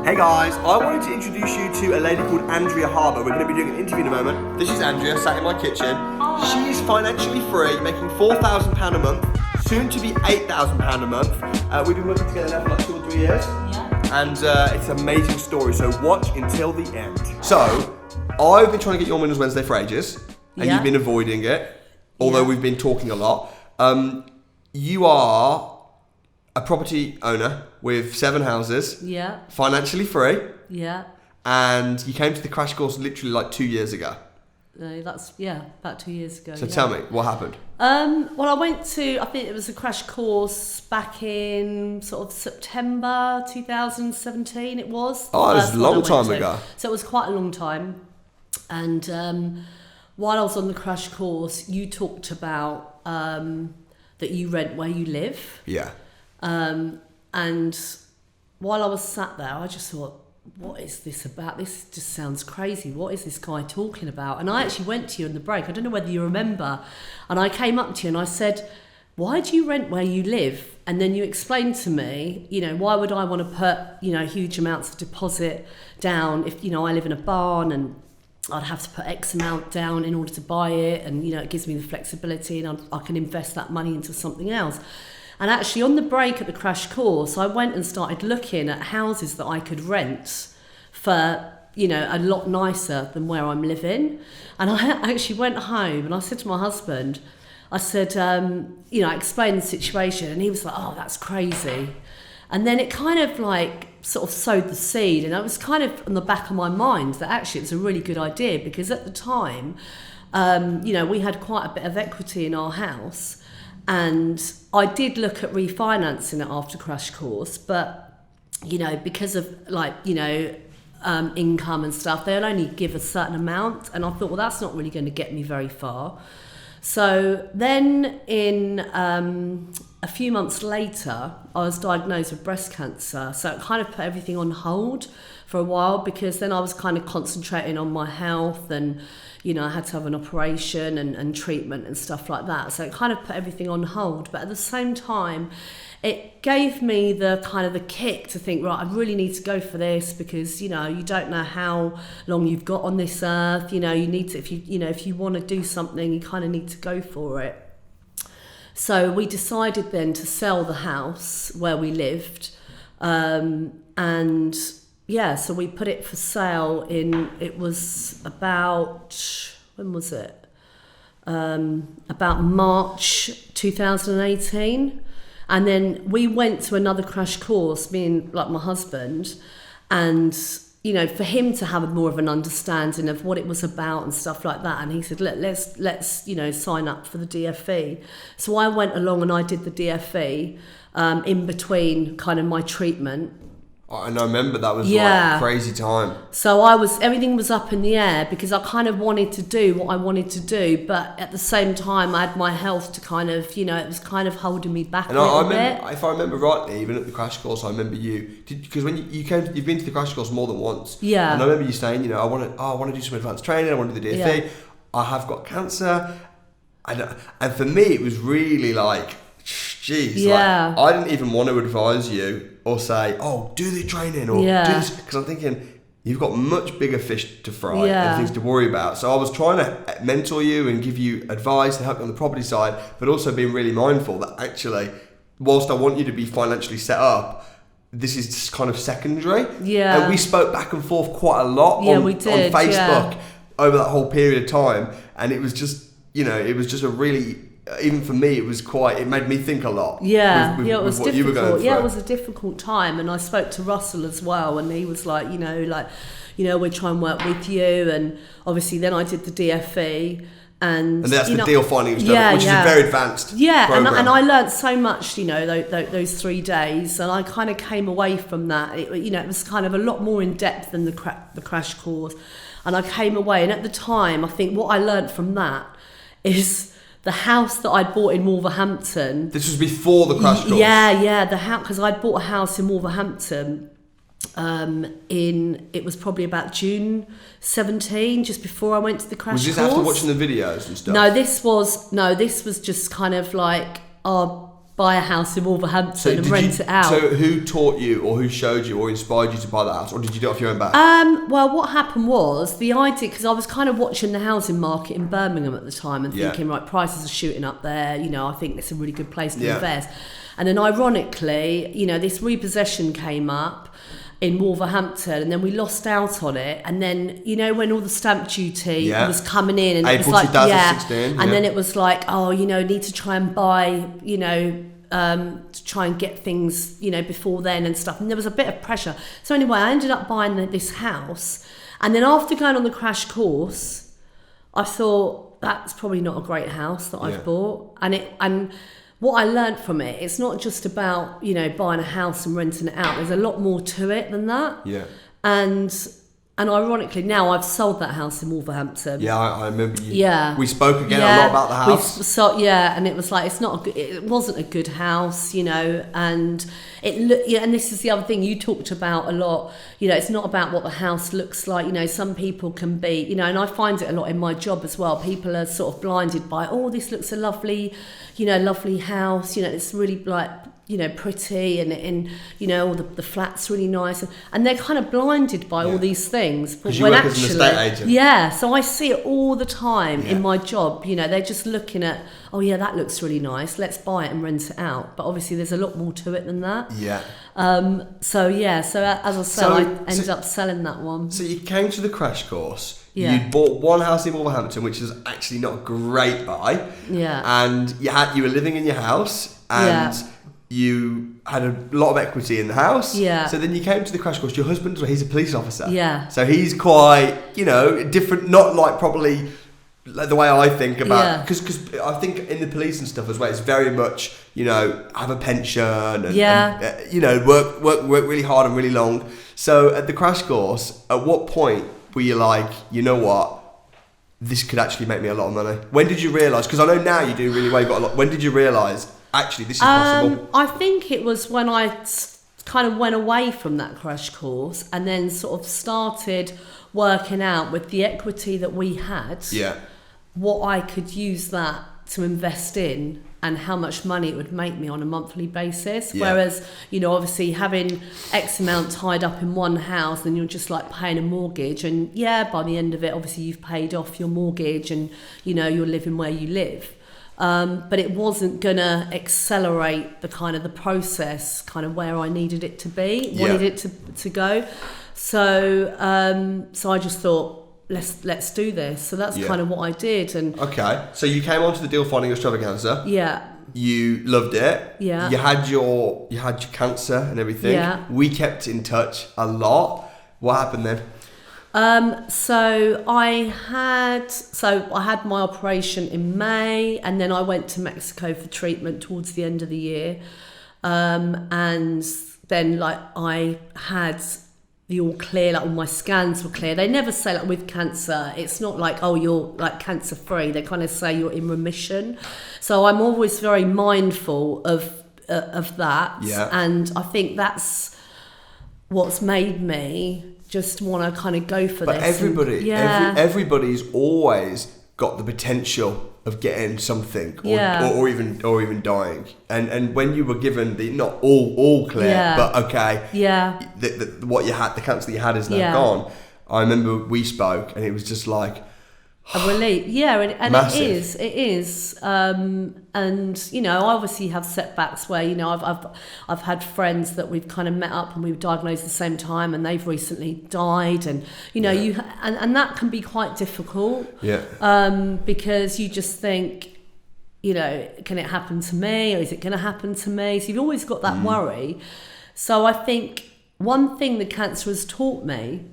Hey guys, I wanted to introduce you to a lady called Andrea Harber. We're going to be doing an interview in a moment. This is Andrea, sat in my kitchen. She is financially free, making £4,000 a month, soon to be £8,000 a month. We've been working together now for like 2 or 3 years. Yeah. And it's an amazing story, so watch until the end. So, I've been trying to get you on Winners Wednesday for ages, and you've been avoiding it, although we've been talking a lot. You are a property owner with 7 houses, financially free, and you came to the crash course literally like 2 years ago. That's about 2 years ago. So tell me, what happened? Well, I went to, I think it was a crash course back in sort of September 2017. It was. Oh, it was a long time ago. So it was quite a long time. And while I was on the crash course, you talked about that you rent where you live. Yeah. And while I was sat there, I just thought, what is this about? This just sounds crazy. What is this guy talking about? And I actually went to you in the break. I don't know whether you remember. And I came up to you and I said, why do you rent where you live? And then you explained to me, why would I want to put, huge amounts of deposit down if, I live in a barn and I'd have to put X amount down in order to buy it. And, it gives me the flexibility and I can invest that money into something else. And actually on the break at the crash course, I went and started looking at houses that I could rent for, a lot nicer than where I'm living. And I actually went home and I said to my husband, I said, I explained the situation and he was like, oh, that's crazy. And then it kind of sort of sowed the seed, and it was kind of on the back of my mind that actually it was a really good idea, because at the time, we had quite a bit of equity in our house. And I did look at refinancing it after crash course, but, because of income and stuff, they'll only give a certain amount. And I thought, well, that's not really going to get me very far. So then in a few months later, I was diagnosed with breast cancer. So it kind of put everything on hold for a while, because then I was kind of concentrating on my health and, I had to have an operation and treatment and stuff like that. So it kind of put everything on hold. But at the same time, it gave me the kind of the kick to think, right, I really need to go for this, because, you don't know how long you've got on this earth. You need to, if you want to do something, you kind of need to go for it. So we decided then to sell the house where we lived. So we put it for sale it was about, when was it? About March 2018. And then we went to another crash course, me and my husband, and, for him to have more of an understanding of what it was about and stuff like that. And he said, look, let's sign up for the DFE. So I went along and I did the DFE in between kind of my treatment. And I remember that was like a crazy time. So everything was up in the air, because I kind of wanted to do what I wanted to do, but at the same time I had my health to kind of, it was kind of holding me back a little bit. If I remember rightly, even at the crash course, I remember because when you've been to the crash course more than once. Yeah. And I remember you saying, I want to do some advanced training, I want to do the DFE. Yeah. I have got cancer. And for me, it was really I didn't even want to advise you or say, oh, do the training or do this, because I'm thinking you've got much bigger fish to fry and things to worry about. So I was trying to mentor you and give you advice and help you on the property side, but also being really mindful that actually, whilst I want you to be financially set up, this is just kind of secondary. Yeah. And we spoke back and forth quite a lot on Facebook over that whole period of time, and it was just, it was just a really, even for me, it made me think a lot. Yeah, it was difficult. You were going through. Yeah, it was a difficult time, and I spoke to Russell as well, and he was like, we'll try and work with you, and obviously then I did the DFE, and that's the deal finding which is a very advanced program. and I learnt so much, those 3 days, and I kind of came away from that. It was kind of a lot more in depth than the crash course, and I came away, and at the time, I think what I learnt from that is the house that I'd bought in Wolverhampton. This was before the crash course? Yeah, the house, because I'd bought a house in Wolverhampton it was probably about June 17, just before I went to the crash course. Was this after watching the videos and stuff? No, this was just kind of like our buy a house in Wolverhampton and rent it out. So who taught you or who showed you or inspired you to buy that house, or did you do it off your own back? Well, what happened was the idea, because I was kind of watching the housing market in Birmingham at the time and thinking, right, prices are shooting up there. You know, I think it's a really good place to invest. And then ironically, you know, this repossession came up in Wolverhampton, and then we lost out on it. And then, you know, when all the stamp duty was coming in, and April it was like, 2016, and then it was like, oh, you know, need to try and buy, you know, to try and get things, you know, before then and stuff. And there was a bit of pressure. So anyway, I ended up buying this house. And then after going on the crash course, I thought, that's probably not a great house that I've bought. And what I learned from it, it's not just about, you know, buying a house and renting it out. There's a lot more to it than that. Yeah. And ironically, now I've sold that house in Wolverhampton. Yeah, I remember you. Yeah. We spoke again a lot about the house. And it was like, it wasn't a good house, you know, and and this is the other thing you talked about a lot, you know, it's not about what the house looks like. You know, some people can be, you know, and I find it a lot in my job as well. People are sort of blinded by, oh, this looks a lovely house, you know, it's really like, you know, pretty and you know, all the flat's really nice, and they're kind of blinded by all these things. But when actually, as an estate agent. So I see it all the time in my job. You know, they're just looking at, oh yeah, that looks really nice, let's buy it and rent it out. But obviously, there's a lot more to it than that. Yeah. So as I said, I ended up selling that one. So you came to the crash course. Yeah. You bought one house in Wolverhampton, which is actually not a great buy. Yeah. And you were living in your house, and you had a lot of equity in the house. Yeah. So then you came to the crash course. Your husband, he's a police officer. Yeah. So he's quite, you know, different, not like probably the way I think about, because I think in the police and stuff as well, it's very much, you know, have a pension and you know, work really hard and really long. So at the crash course, at what point were you like, you know what, this could actually make me a lot of money? When did you realise? Because I know now you do really well, you've got a lot. When did you realise, actually, this is possible? I think it was when I kind of went away from that crash course and then sort of started working out with the equity that we had, what I could use that to invest in and how much money it would make me on a monthly basis. Whereas, you know, obviously having X amount tied up in one house, then you're just like paying a mortgage, and by the end of it, obviously you've paid off your mortgage and, you know, you're living where you live. But it wasn't gonna accelerate the process kind of where I needed it to be, wanted it to go. So I just thought, let's do this. So that's kind of what I did. And okay, so you came onto the deal finding extravaganza. Yeah. You loved it. Yeah. You had your cancer and everything. Yeah. We kept in touch a lot. What happened then? So I had my operation in May, and then I went to Mexico for treatment towards the end of the year. And then like I had the all clear, like all my scans were clear. They never say like with cancer, it's not like, oh, you're like cancer free. They kind of say you're in remission. So I'm always very mindful of that. Yeah. And I think that's what's made me just want to kind of go for this. But everybody's always got the potential of getting something or even dying. And when you were given the not all clear, but okay, what you had, the cancer that you had is now gone. I remember we spoke, and it was just like a relief. And massive. it is. And you know, I obviously have setbacks where, you know, I've had friends that we've kind of met up and we've diagnosed at the same time, and they've recently died, and you know, and that can be quite difficult. Because you just think, you know, can it happen to me, or is it going to happen to me? So you've always got that worry. So I think one thing the cancer has taught me,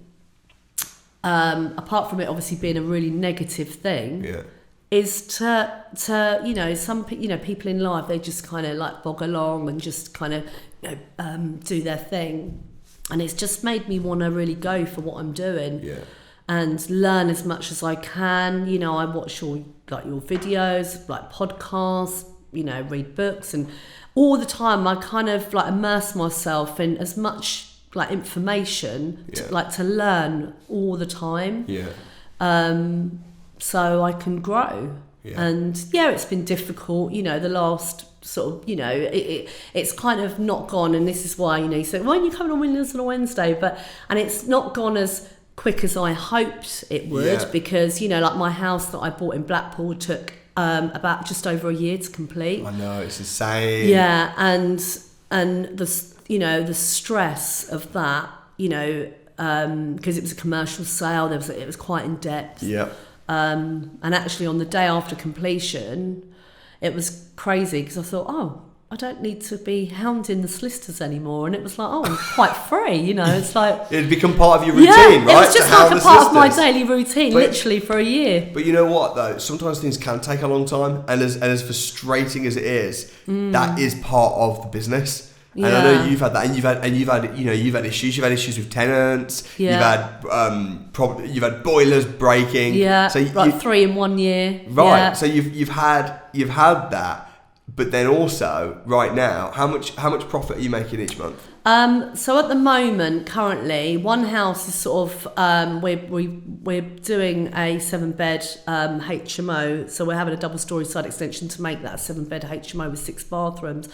apart from it obviously being a really negative thing, is to you know, people in life, they just kind of like bog along and just kind of, you know, do their thing, and it's just made me want to really go for what I'm doing and learn as much as I can. You know, I watch your videos, like podcasts, you know, read books, and all the time I kind of like immerse myself in as much like information to learn all the time, so I can grow. And it's been difficult, you know, the last sort of, it's kind of not gone, and this is why, you said, why are you coming on Winners on a Wednesday? And it's not gone as quick as I hoped it would, because, like my house that I bought in Blackpool took about just over a year to complete. I know, it's insane. Yeah, and the stress of that, because it was a commercial sale, it was quite in depth. Yeah. And actually on the day after completion, it was crazy because I thought, I don't need to be hounding the solicitors anymore. And it was like, I'm quite free, it's like... It'd become part of your routine, right? It was just like a part of my daily routine, literally for a year. But you know what, though? Sometimes things can take a long time. And as frustrating as it is, that is part of the business. And I know you've had that, and you've had issues. You've had issues with tenants. Yeah. You've had boilers breaking. Yeah. So 3 in 1 year. Right. Yeah. So you've had that, but then also right now, how much profit are you making each month? So at the moment, currently, one house is sort of we're doing a 7-bed HMO. So we're having a double-storey side extension to make that a 7-bed HMO with 6 bathrooms.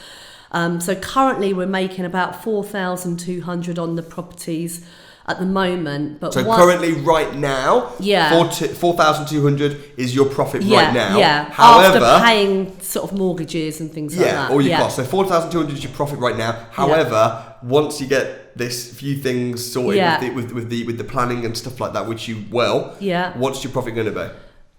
So currently we're making about 4,200 on the properties at the moment. But currently right now, 4,200 is your profit right now. Yeah, however, after paying sort of mortgages and things like that. All your costs. So 4,200 is your profit right now. However, once you get this few things sorted with the planning and stuff like that, which you will, what's your profit going to be?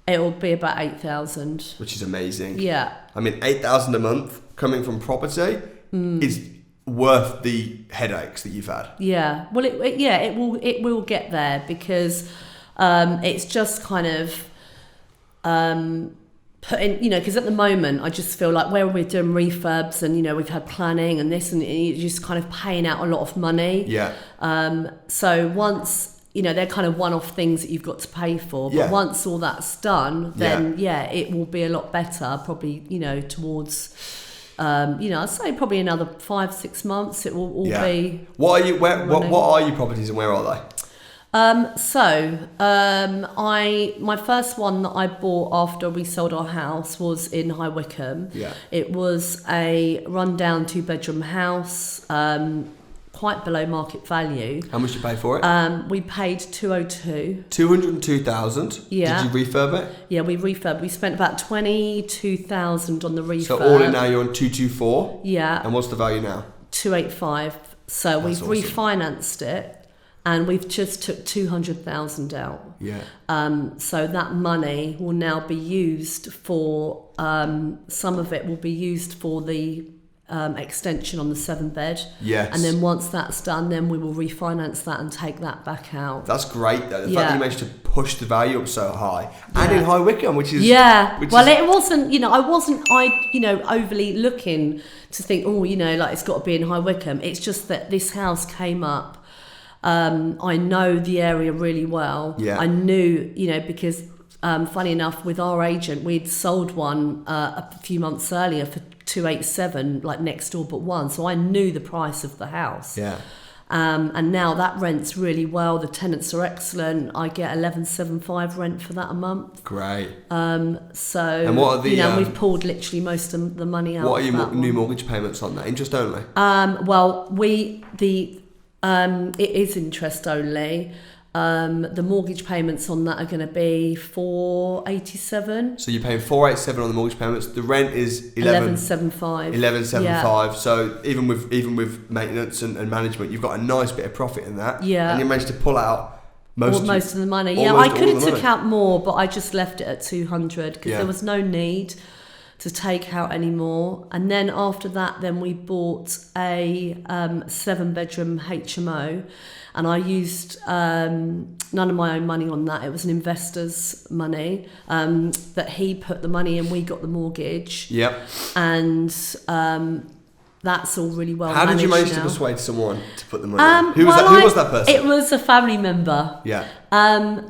It will be about 8,000. Which is amazing. Yeah. I mean, 8,000 a month coming from property is worth the headaches that you've had. Yeah. Well, it will get there, because it's just kind of putting, because at the moment I just feel like where we're doing refurbs and we've had planning and this, and you're just kind of paying out a lot of money. Yeah. So once they're kind of one-off things that you've got to pay for. But once all that's done, then it will be a lot better. Probably towards I'd say probably another 5-6 months. It will all be. What are your properties and where are they? My first one that I bought after we sold our house was in High Wycombe. Yeah. It was a rundown 2-bedroom house. Quite below market value. How much did you pay for it? We paid 202. 202,000. Yeah. Did you refurb it? Yeah, we refurbed. We spent about 22,000 on the refurb. So all in now you're on 224. Yeah. And what's the value now? 285. So That's we've awesome. refinanced it, and we've just took 200,000 out. Yeah. So that money will now be used for some of it will be used for the extension on the 7-bed. Yes. And then once that's done, then we will refinance that and take that back out. That's great though. The fact that you managed to push the value up so high, and in High Wycombe, which is it wasn't. I wasn't. Overly looking to think, like it's got to be in High Wycombe. It's just that this house came up. I know the area really well. Yeah. I knew, because funny enough, with our agent, we'd sold one a few months earlier for 287, like next door but one. So I knew the price of the house. Yeah. And now that rents really well. The tenants are excellent. I get 11.75 rent for that a month. Great. So and what are the we've pulled literally most of the money out. What are your new mortgage payments on that? Interest only? It is interest only. The mortgage payments on that are going to be 487. So you're paying 487 on the mortgage payments. The rent is 1175. 1175. Yeah. So even with maintenance and management, you've got a nice bit of profit in that. Yeah. And you managed to pull out most of the money. Yeah, I could have took out more, but I just left it at 200 because there was no need to take out any more. And then after that, then we bought a 7-bedroom HMO. And I used none of my own money on that. It was an investor's money that he put the money in. We got the mortgage. Yep. And that's all really well How managed. Did you manage now. to persuade someone to put the money in? Who was that person? It was a family member. Yeah.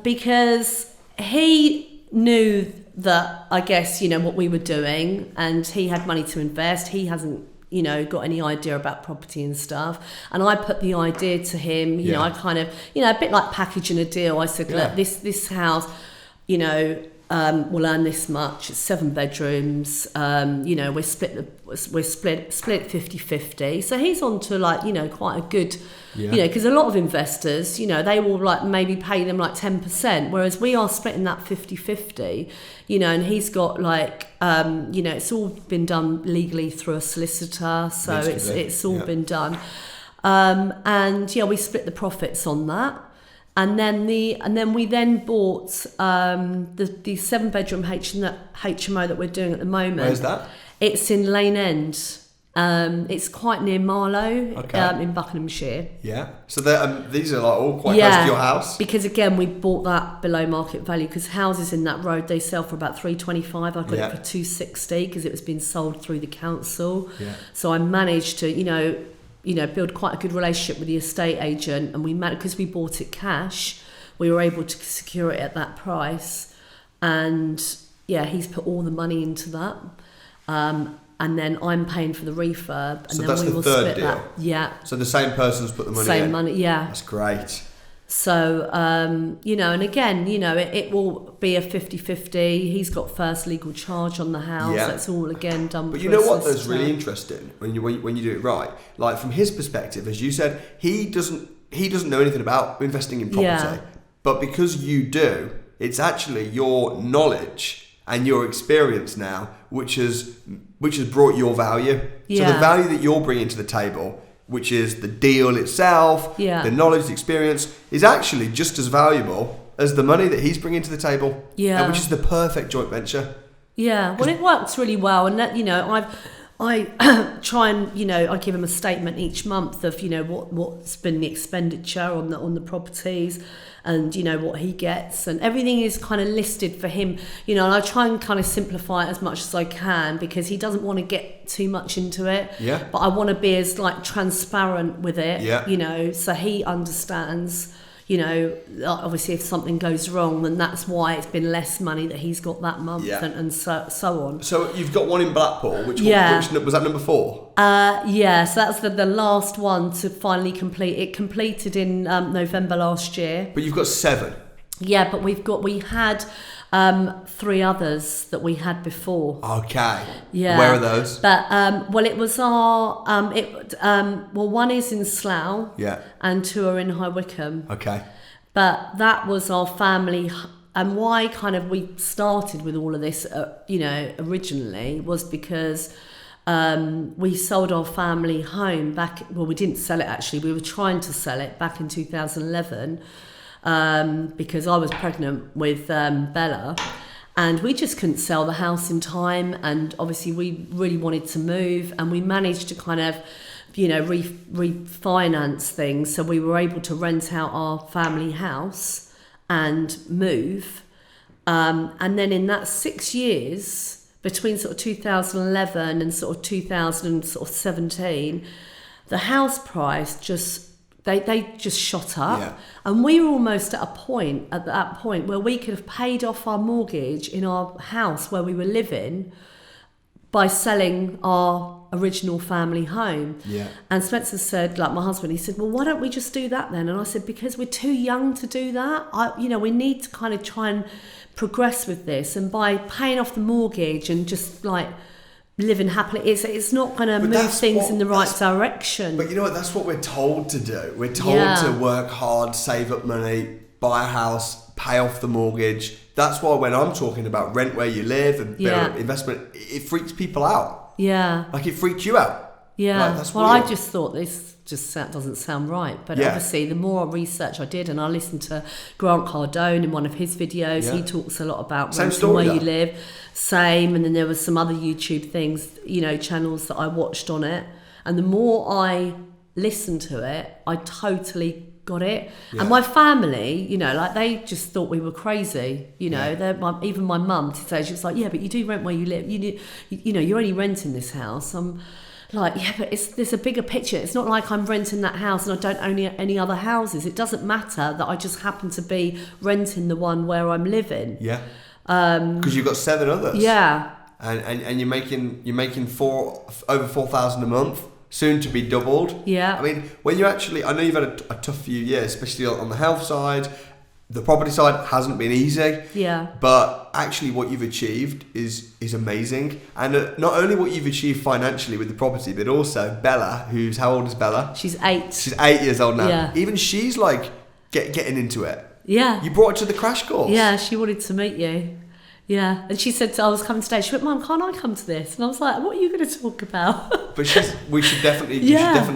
Because he knew that, I guess, what we were doing, and he had money to invest. He hasn't got any idea about property and stuff. And I put the idea to him, I kind of, a bit like packaging a deal. I said, look, this house, we'll earn this much. It's 7 bedrooms. You know, we're split 50-50. So he's on to like, you know, quite a good, you know, because a lot of investors, you know, they will like maybe pay them like 10%, whereas we are splitting that 50-50, you know, and he's got like, you know, it's all been done legally through a solicitor. So it's all been done. And yeah, we split the profits on that. And then we bought the 7-bedroom HMO that we're doing at the moment. Where's that? It's in Lane End. It's quite near Marlow, in Buckinghamshire. Yeah. So these are like all quite close to your house. Because again, we bought that below market value because houses in that road they sell for about $325. I got it for $260 because it was being sold through the council. Yeah. So I managed to, you know, build quite a good relationship with the estate agent, and because we bought it cash, we were able to secure it at that price. And yeah, he's put all the money into that, and then I'm paying for the refurb, and so then that's we the will third split deal. that. Yeah. So the same person's put the money in. Same money, yeah. That's great. So, you know, and again, you know, it will be a 50-50. He's got first legal charge on the house. Yeah. That's all again done. But you know what? That's really interesting when you do it right. Like from his perspective, as you said, he doesn't know anything about investing in property. Yeah. But because you do, it's actually your knowledge and your experience now, which has brought your value. Yeah. So the value that you're bringing to the table, which is the deal itself, the knowledge, the experience, is actually just as valuable as the money that he's bringing to the table. Yeah. Which is the perfect joint venture. Yeah. Well, it works really well. And that, you know, I try and, you know, I give him a statement each month of, you know, what's been the expenditure on the properties, and you know what he gets, and everything is kind of listed for him, you know, and I try and kind of simplify it as much as I can because he doesn't want to get too much into it. Yeah. But I want to be as like transparent with it. Yeah. You know, so he understands. You know, obviously if something goes wrong, then that's why it's been less money that he's got that month, and so on. So you've got one in Blackpool, which was that number 4? Yeah, so that's the last one to finally complete. It completed in November last year. But you've got 7. Yeah, but we had 3 others that we had before. Okay. Yeah. Where are those? But well, it was our one is in Slough. Yeah. And 2 are in High Wycombe. Okay. But that was our family, and why kind of we started with all of this, you know, originally was because we sold our family home back. Well, we didn't sell it actually. We were trying to sell it back in 2011. Because I was pregnant with Bella, and we just couldn't sell the house in time, and obviously we really wanted to move, and we managed to kind of, you know, refinance things, so we were able to rent out our family house and move, and then in that 6 years between sort of 2011 and sort of 2017, the house price just They just shot up, and we were almost at that point where we could have paid off our mortgage in our house where we were living by selling our original family home. Yeah. And Spencer said, like my husband, he said, well, why don't we just do that then? And I said, because we're too young to do that. We need to kind of try and progress with this, and by paying off the mortgage and just like living happily, it's not going to move things in the right direction. But you know what? That's what we're told to do. We're told to work hard, save up money, buy a house, pay off the mortgage. That's why when I'm talking about rent where you live and investment, it freaks people out. Yeah. Like it freaked you out. Yeah. Like, that's weird. I just thought this just doesn't sound right. But obviously the more research I did, and I listened to Grant Cardone in one of his videos, he talks a lot about renting where you live. Same. And then there was some other YouTube things, you know, channels that I watched on it. And the more I listened to it, I totally got it. Yeah. And my family, you know, like they just thought we were crazy. You know, even my mum today, she was like, yeah, but you do rent where you live. You know, you're only renting this house. I'm like, yeah, but there's a bigger picture. It's not like I'm renting that house and I don't own any other houses. It doesn't matter that I just happen to be renting the one where I'm living. Yeah. Because you've got 7 others. Yeah. And you're making over 4,000 a month, soon to be doubled. Yeah. I mean, when you actually, I know you've had a tough few years, especially on the health side. the property side hasn't been easy. Yeah. But actually what you've achieved is amazing. And not only what you've achieved financially with the property, but also Bella, how old is Bella? She's 8. She's 8 years old now. Yeah. Even she's like getting into it. Yeah. You brought her to the crash course. Yeah, she wanted to meet you. Yeah, and she said, I was coming today. She went, Mum, can't I come to this? And I was like, what are you going to talk about? But you should definitely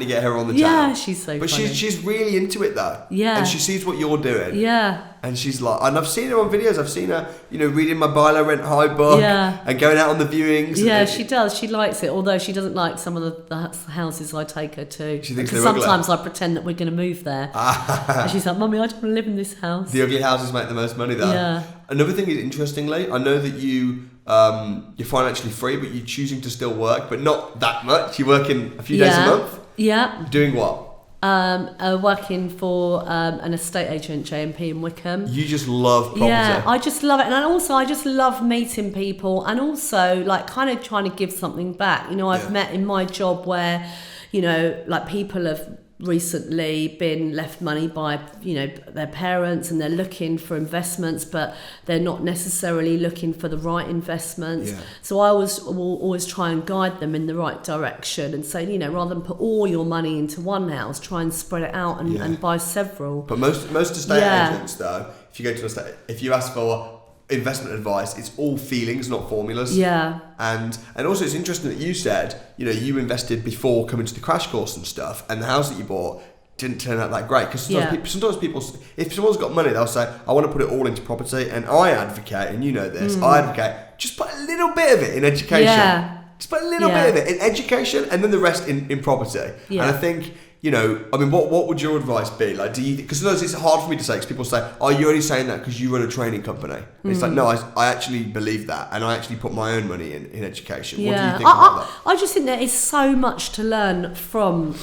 get her on the channel. Yeah, she's so But funny. she's really into it though. Yeah. And she sees what you're doing. Yeah. And she's like, and I've seen her on videos. I've seen her, reading my Buy Rent High book. Yeah. And going out on the viewings. Yeah, she does. She likes it, although she doesn't like some of the houses I take her to. She thinks because they're ugly. sometimes I pretend that we're going to move there. And she's like, Mummy, I don't want to live in this house. The ugly houses make the most money though. Yeah. Another thing is, interestingly, I know that you're financially free, but you're choosing to still work, but not that much. You're working a few days a month. Yeah. Doing what? Working for an estate agent, J&P in Wickham. You just love property. Yeah, I just love it. And also, I just love meeting people and also, like, kind of trying to give something back. I've met in my job where, like, people have recently been left money by their parents and they're looking for investments, but they're not necessarily looking for the right investments. So I will always try and guide them in the right direction and say, rather than put all your money into one house, try and spread it out and buy several. But most estate agents though, if you go to an estate, if you ask for investment advice, it's all feelings, not formulas. Yeah. And also it's interesting that you said, you invested before coming to the crash course and stuff, and the house that you bought didn't turn out that great. Because sometimes people, if someone's got money, they'll say, I want to put it all into property. And I advocate, and I advocate, just put a little bit of it in education. Yeah. Just put a little bit of it in education and then the rest in property. Yeah. And I think, what would your advice be? Like, because sometimes it's hard for me to say, because people say, oh, you're only saying that because you run a training company. And it's like, no, I actually believe that, and I actually put my own money in education. Yeah. What do you think about that? I just think there is so much to learn from,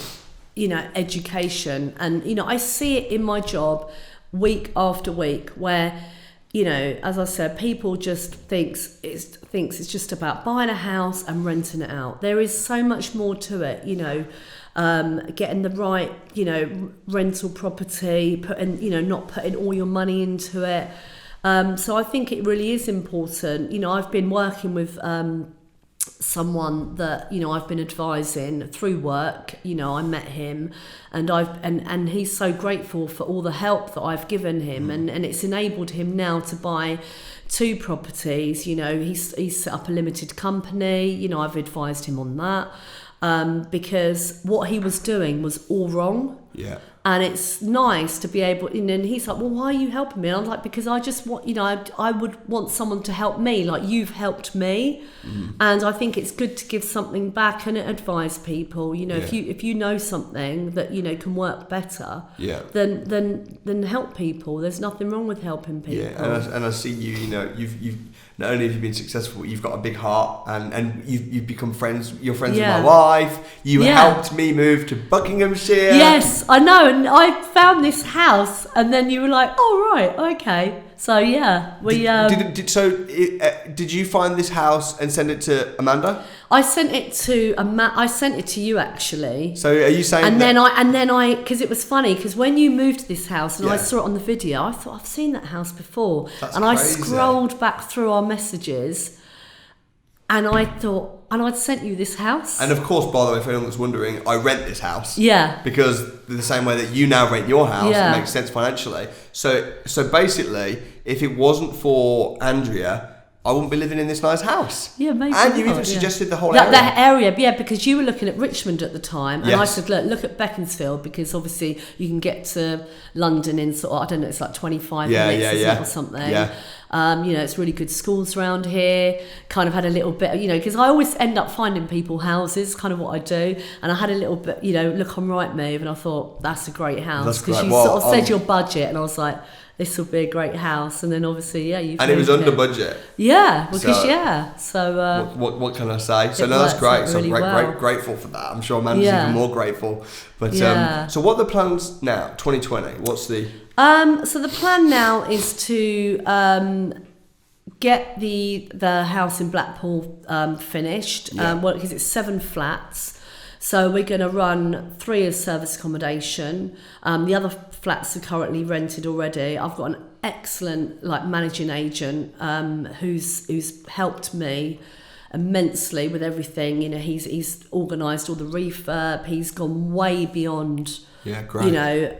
education. And, I see it in my job week after week where, as I said, people just thinks it's just about buying a house and renting it out. There is so much more to it, getting the right, rental property, not putting all your money into it. So I think it really is important. I've been working with someone that I've been advising through work. I met him, and he's so grateful for all the help that I've given him, and it's enabled him now to buy 2 properties. He's set up a limited company. I've advised him on that. Because what he was doing was all wrong. Yeah. And it's nice to be able, and he's like, well, why are you helping me? And I'm like, because I just want, I would want someone to help me, like you've helped me. And I think it's good to give something back and advise people, if you know something that, can work better, then help people. There's nothing wrong with helping people. Yeah, and I see you've not only have you been successful, but you've got a big heart, and you've become friends. You're friends with my wife. You helped me move to Buckinghamshire. Yes, I know. And I found this house, and then you were like, "Oh right, okay." So yeah, we. Did you find this house and send it to Amanda? I sent it to I sent it to you actually. So are you saying? And then I, because it was funny, because when you moved to this house and I saw it on the video, I thought I've seen that house before. That's and crazy. I scrolled back through our messages, and I thought, and I'd sent you this house. And of course, by the way, for anyone that's wondering, I rent this house. Yeah. Because the same way that you now rent your house, it makes sense financially. So basically, if it wasn't for Andrea, I wouldn't be living in this nice house. Yeah, maybe. And you even suggested the whole area. That area, yeah, because you were looking at Richmond at the time, and I said, look at Beaconsfield, because obviously you can get to London in sort of, I don't know, it's like 25 minutes or something. Yeah. It's really good schools around here. Kind of had a little bit, because I always end up finding people houses, kind of what I do. And I had a little bit, look on Rightmove, and I thought, that's a great house. Because you sort of said your budget, and I was like, this will be a great house. And then obviously, you and it was under budget. Yeah, because So what can I say? So no, that's great. So grateful for that. I'm sure Amanda's even more grateful. But so what are the plans now? 2020. What's the? So the plan now is to get the house in Blackpool finished. Because it's 7 flats. So we're going to run 3 as service accommodation. The other flats are currently rented already. I've got an excellent managing agent who's helped me immensely with everything. He's organised all the refurb. He's gone way beyond the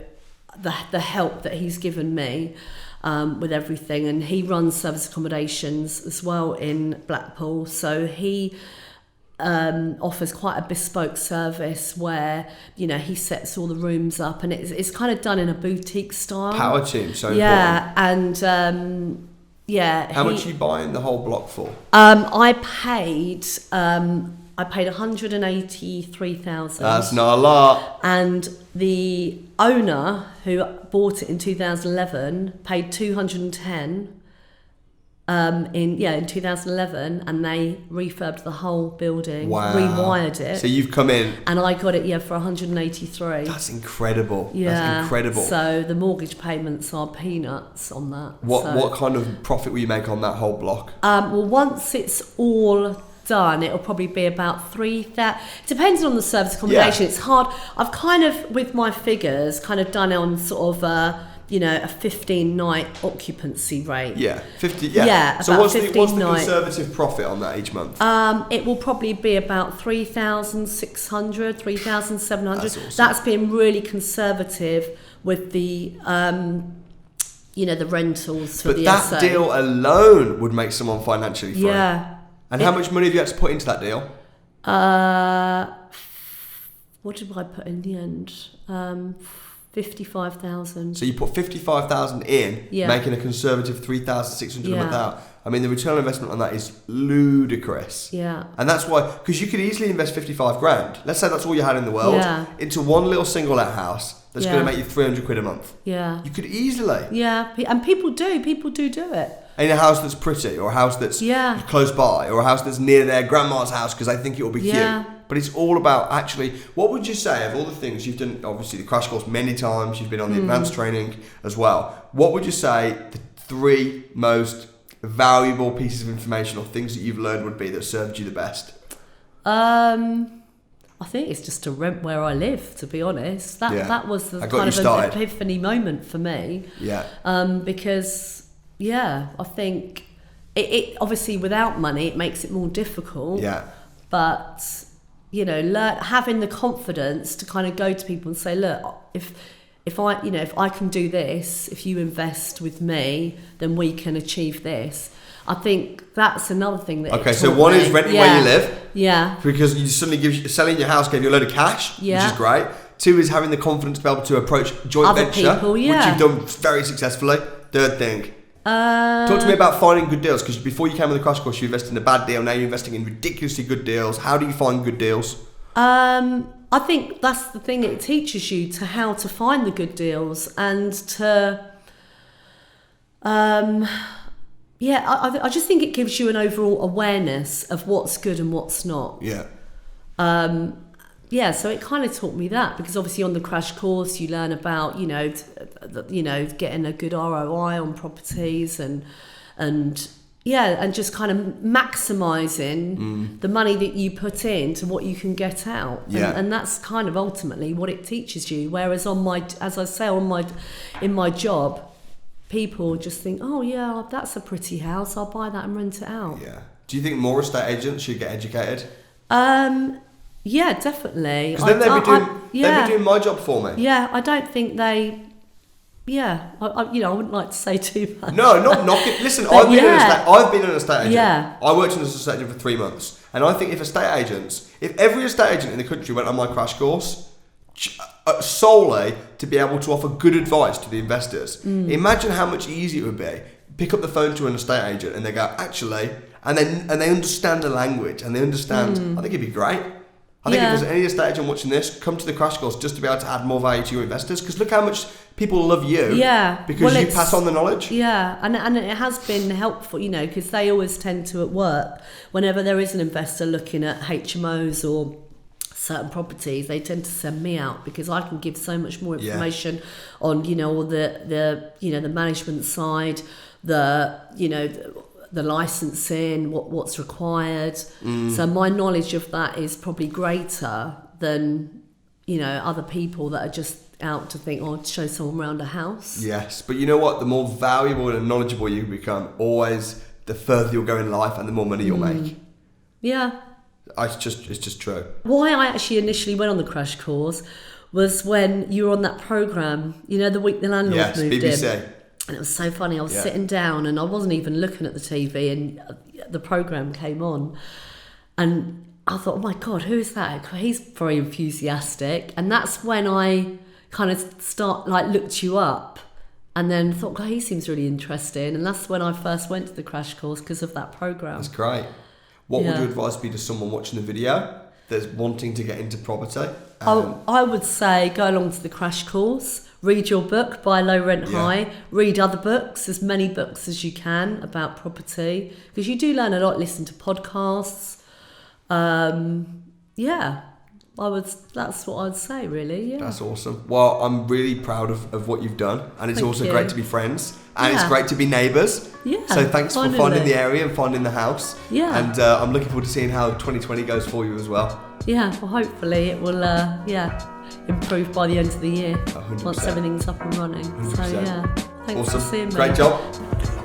help that he's given me with everything, and he runs service accommodations as well in Blackpool. So he offers quite a bespoke service where he sets all the rooms up, and it's kind of done in a boutique style. Power team, so important. And how much are you buying the whole block for? I paid 183,000. That's not a lot. And the owner who bought it in 2011 paid 210 in 2011, and they refurbed the whole building, rewired it. So you've come in, and I got it for 183. That's incredible. Yeah, that's incredible. So the mortgage payments are peanuts on that. What kind of profit will you make on that whole block? Well, once it's all done, it'll probably be about 3,000. Depending on the service accommodation, it's hard. I've kind of, with my figures, kind of done it on sort of a 15-night occupancy rate. Yeah, 50. Yeah. Yeah. So what's the conservative profit on that each month? It will probably be about 3,600, 3,700. That's awesome. That's been really conservative with the the rentals for the But SA. that deal alone would make someone financially free. Yeah. And how much money have you had to put into that deal? What did I put in the end? 55,000. So you put 55,000 in, making a conservative 3,600 a month out. I mean, the return on investment on that is ludicrous. Yeah. And that's why, because you could easily invest 55 grand. Let's say that's all you had in the world, into one little single let house that's going to make you 300 quid a month. Yeah. You could easily. Yeah. And people do it. In a house that's pretty, or a house that's close by, or a house that's near their grandma's house because they think it will be cute. But it's all about actually, what would you say of all the things you've done, obviously the crash course many times, you've been on the advanced training as well. What would you say the 3 most valuable pieces of information or things that you've learned would be that served you the best? I think it's just to rent where I live, to be honest. That was the kind of an epiphany moment for me. Yeah. Because I think it obviously without money it makes it more difficult. Yeah. But having the confidence to kind of go to people and say, look, if I can do this, if you invest with me, then we can achieve this. I think that's another thing that. Okay, so one is renting where you live. Yeah. Because you suddenly selling your house gave you a load of cash, which is great. 2 is having the confidence to be able to approach joint other venture, people, which you've done very successfully. 3rd thing. Talk to me about finding good deals, because before you came on the crash course you invested in a bad deal, now you're investing in ridiculously good deals. How do you find good deals? I think that's the thing, it teaches you to how to find the good deals and to I just think it gives you an overall awareness of what's good and what's not. So it kind of taught me that, because obviously on the crash course you learn about getting a good ROI on properties and just kind of maximising the money that you put in to what you can get out. And that's kind of ultimately what it teaches you. Whereas in my job, people just think, oh yeah, that's a pretty house, I'll buy that and rent it out. Yeah. Do you think more estate agents should get educated? Yeah, definitely. Because then they'd be doing my job for me. Yeah, I don't think they. Yeah, I wouldn't like to say too much. No, not knocking. Listen, I've been an estate agent. Yeah. I worked as an estate agent for 3 months, and I think if every estate agent in the country went on my crash course solely to be able to offer good advice to the investors, imagine how much easier it would be. Pick up the phone to an estate agent, and they go, actually, and they understand the language, and they understand. I think it'd be great. I think if there's any estate agent watching this, come to the crash course just to be able to add more value to your investors. Because look how much people love you. Yeah. Because you pass on the knowledge. Yeah, and it has been helpful, because they always tend to, at work, whenever there is an investor looking at HMOs or certain properties, they tend to send me out because I can give so much more information on, all the management side, the licensing, what's required. So my knowledge of that is probably greater than, you know, other people that are just out to think, oh, show someone around a house. Yes, but you know what? The more valuable and knowledgeable you become, always the further you'll go in life and the more money you'll make. Yeah. It's just true. Why I actually initially went on the crash course was when you were on that programme, you know, the week the landlord moved BBC. in. And it was so funny. I was sitting down and I wasn't even looking at the TV, and the programme came on. And I thought, oh my God, who is that? He's very enthusiastic. And that's when I kind of looked you up, and then thought, God, he seems really interesting. And that's when I first went to the crash course, because of that programme. That's great. What would your advice be to someone watching the video that's wanting to get into property? I would say go along to the crash course, read your book, Buy Low, Rent High, read other books, as many books as you can about property, because you do learn a lot, listen to podcasts. That's what I'd say, really. Yeah. That's awesome. Well, I'm really proud of what you've done, and it's also great to be friends, and it's Yeah. great to be neighbours. Yeah, So thanks for finally. finding the area and finding the house. Yeah. And I'm looking forward to seeing how 2020 goes for you as well. Yeah, well, hopefully it will, improve by the end of the year, 100%. once everything's up and running. 100%. So, yeah, thanks Awesome. for seeing me. Great job.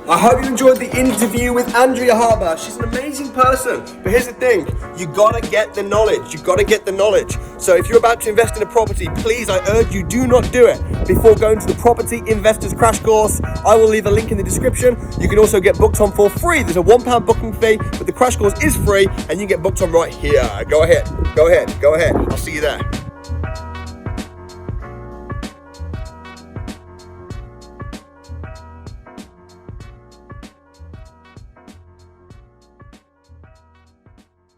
I hope you enjoyed the interview with Andrea Harber. She's an amazing person. But here's the thing, you gotta get the knowledge. So if you're about to invest in a property, please, I urge you, do not do it before going to the Property Investors Crash Course. I will leave a link in the description. You can also get booked on for free. There's a £1 booking fee, but the crash course is free, and you get booked on right here. Go ahead. I'll see you there.